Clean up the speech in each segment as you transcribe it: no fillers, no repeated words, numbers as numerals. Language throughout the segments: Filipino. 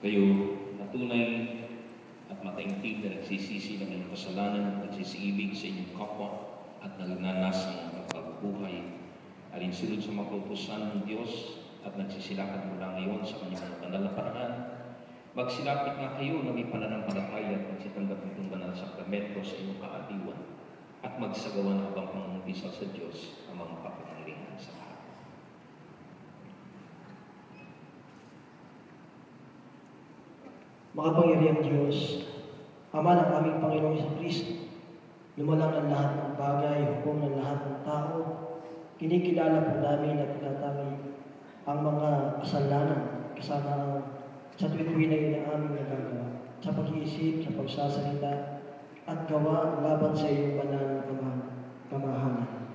Kayo na tunay at mataimtim na nagsisisi ng inyong kasalanan at nagsisiibig sa inyong kapwa at nagnanas ng pagbubuhay alinsunod sa mga kautusan ng Diyos at nagsisilakad mula ngayon sa kanyang banal na paraan. Magsilapit nga kayo na may pananampalataya at magsitanggap ng banal na sakramento sa inyong kaadiwan at magsagawa ng habang pangungpisal sa Diyos ang mga kapangyarihan sa lahat. Makapangyarihang Diyos, Ama ng aming Panginoong Jesucristo, lumalang ng lahat ng bagay, hukom ng lahat ng tao, kinikilala po namin at tinatanggi ang mga kasalanan kasama sa tuwid-tuwinay na aming nagagawa, sa pag-iisip, sa pagsasalita, at gawa laban sa iyong banal na kamahalan.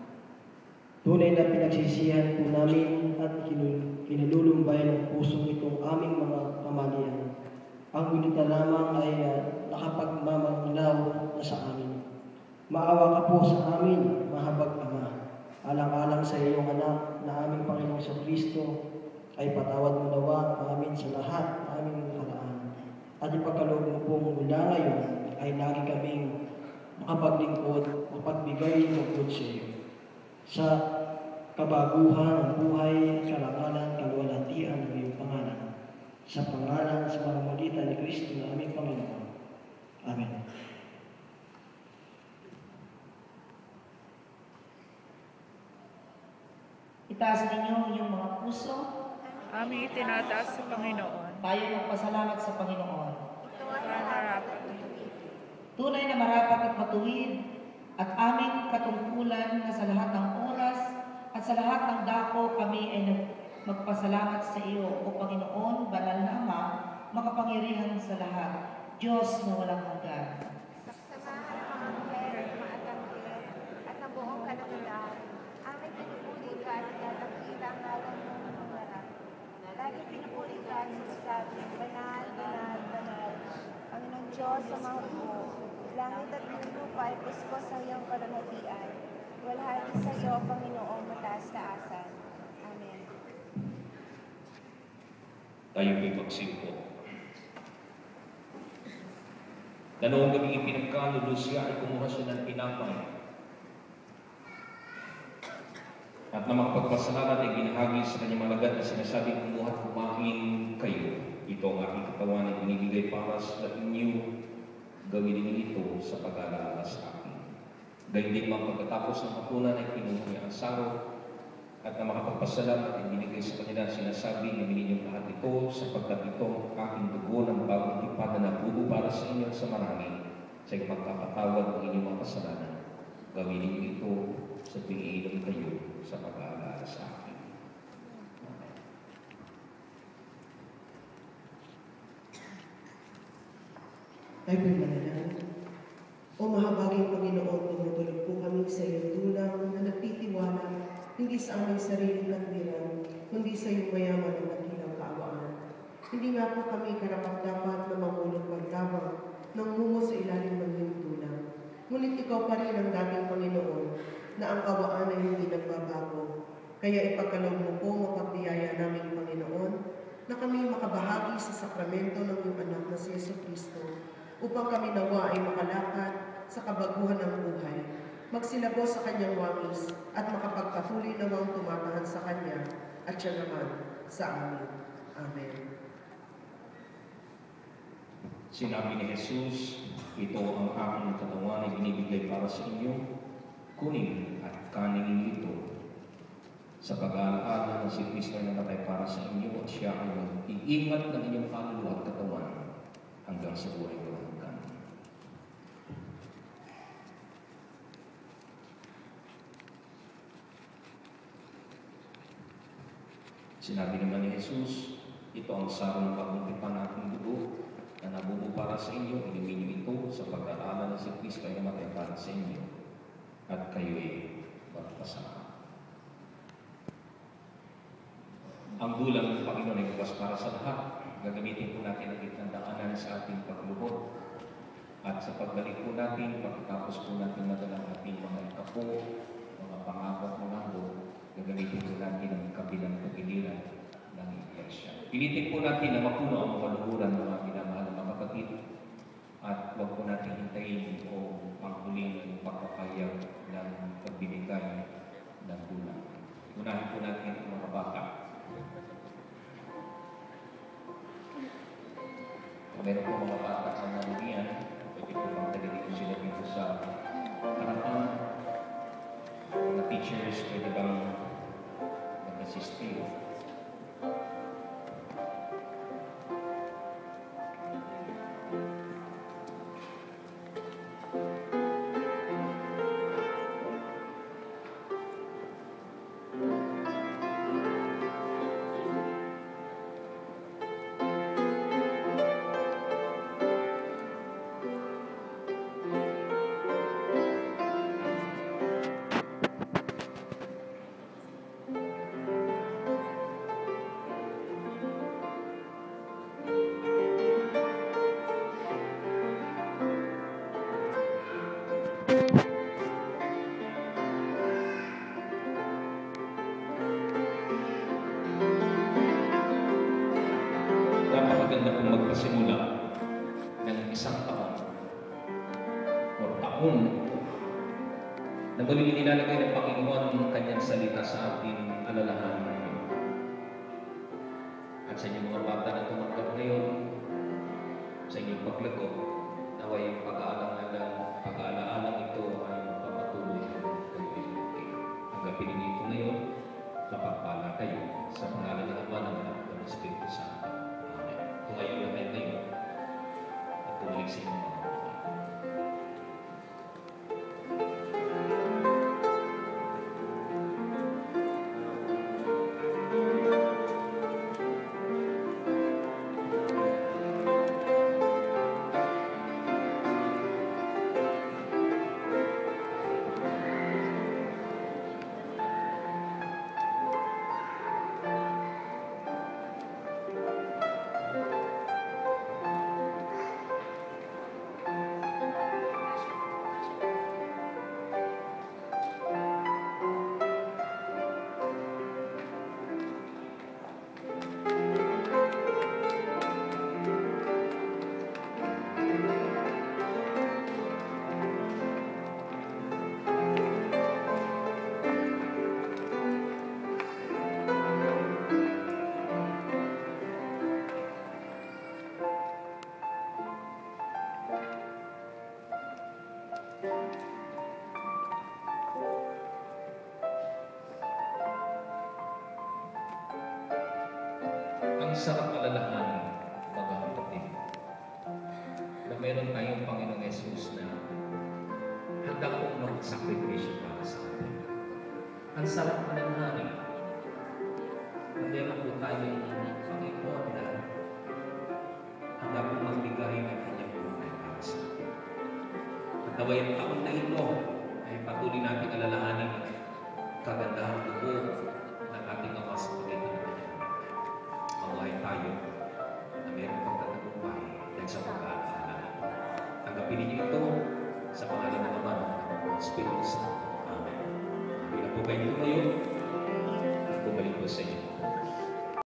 Tunay na pinagsisihan po namin at kinululumbay ng pusong itong aming mga kamalian. Ang ngunit na lamang ay nakapagmamanglaw na sa amin. Maawa ka po sa amin, mahabag Ama. Alang-alang sa iyong anak na aming Panginoong Jesucristo, ay patawad mo nawa amin sa lahat na aming nakaraan. At ipagkaloob mo pong mula ngayon ay lagi kaming makapaglingkod, mapagbigay ng good sa iyo. Sa kabaguhan ng buhay, karangalan, kaluwalhatian ng iyong pangalan. Sa pangalan sa pamamagitan ni Kristo na aming Panginoon. Amen. Itaas ninyo inyong mga puso. Aming itinataas sa Panginoon. Tayo magpasalamat sa Panginoon. Marapat. Tunay na marapat at matuwid at aming katungkulan na sa lahat ng oras at sa lahat ng dako kami ay magpasalamat sa iyo, O Panginoon, banal na Ama, makapangyarihan sa lahat, Diyos na walang hanggan. Saksamahan ang mga mujer, maatanggit, at nabuong kanamilahan. Aming pinupuli ka at tatangkila ang ngalan mo ng mga na lagi pinupuli ka sa sabi, banal, banal, banal. Panginoon Diyos sa mga buo, langit at ng lupa ay pusko sa iyong karanatian. Walhati sa iyo, Panginoon, mataas-taasan. Amen. Tayo po'y magsimpo. Na noong gabing ipinagkalululo siya ay kumuha siya ng tinapay. At na makapagpasalamat ay binahagi sa kanyang malagad na sinasabi, kumuha at kumain kayo. Ito ang aking katawan ay binibigay para sa inyo. Gawin ninyo ito sa pag-aalala sa akin. Gayun din mga pagkatapos ng hapunan ay pinuha niya ang saro at na makapagpasalamat ay binigay sa kanila sinasabi na ninyong lahat ito sapagkat ito ang aking dugo ng bagong tipan na nabubo para sa inyo sa marami sa pagkakatawad ng inyong mga kasalanan. Gawin ninyo ito sa tuwing iinom kayo sa pag-aalala sa akin. Amen. Ay pinanalangin. O mahabaging Panginoon, tumutulog po kami sa iyong tulang na nagtitiwala hindi sa aming sariling katwiran, kundi sa iyong mayaman at dakilang kaawaan. Hindi nga po kami karapat-dapat na mangulog pagdamang ng mungo sa ilalim ng iyong tulang. Ngunit ikaw pa rin ang dating Panginoon na ang kaawaan ay hindi nagbabago. Kaya ipagkaloob mo po mapagbiyaya namin, Panginoon, na kami makabahagi sa sakramento ng iyong anak na si Jesucristo upang kami nawa ay makalakad sa kabaguhan ng buhay, magsilabo sa kanyang wangis at makapagpatuloy namang tumatahan sa kanya at siya naman sa amin. Amen. Sinabi ni Jesus, ito ang aking katawan ay binibigay para sa inyo. Kunin at kanin ito sa pag-aalala na si Kristo ay namatay para sa inyo at siya ay mag-iingat ng inyong kaluluwa at katawan hanggang sa buhay walang hanggan. Sinabi naman ni Jesus, ito ang sarong bagong tipan ng aking dugo na nabubo para sa inyo, inumin niyo ito sa pag-aalala na si Kristo ay namatay para sa inyo at kayo'y magpasama. Ang dulang ng Panginoon ay bukas para sa lahat. Gagamitin po natin ang itandaanan sa ating paglubot. At sa pagbalik po natin, pagkatapos po natin madalang ating mga ikapo, mga pangako at mga halo, gagamitin po natin ang kabilang pagiliran ng Iglesia. Pilitin po natin na mapuno ang mga luhuran ng mga minamahal na mga kapatid at huwag po natin hintayin o panghuling pagpapahayag ng pagbibigay ng bulan. Unahin po natin ang mga bata. Kung meron po mga bata sa nandiyan, pwede po bang talilitin sila dito sa harapan. Mga teachers, pwede bang mag-assist kayo? Napakaganda kung magpasimula ng isang taon o taon na muling nilalagay ng Panginoon ang kanyang salita sa ating alalahanin ngayon. At sa inyong mga bata na tumanggap ngayon, sa inyong paglago, naway yung pag-aalaalang ito ay magpapatuloy hanggang kayo. Tanggapin ninyo ito ngayon, mapagpala kayo sa pangalan ng Ama, ng Anak, ng Espiritu Santo. Kung ngayon na kayo at tumalik sa inyong mga buhay. Ang sarap alalahanin, mga kapatid, na meron tayong Panginoong Yesus na handa kong magsakripisyo para sa atin. Ang sarap alalahanin, na meron po tayong Panginoon na handa kong magbigay ng kanyang buhay para sa atin. At naway ang taon na ito ay patuloy natin alalahanin ang kagandahan po ng ating Ama sa pagitan ng kanyang mabuhay tayo na meron pagtatagumpay dahil sa pag-aalala. Tanggapin ninyo ito sa pangalan ng Ama, ng Espiritu Santo. Amen. Hindi na po kayo ngayon.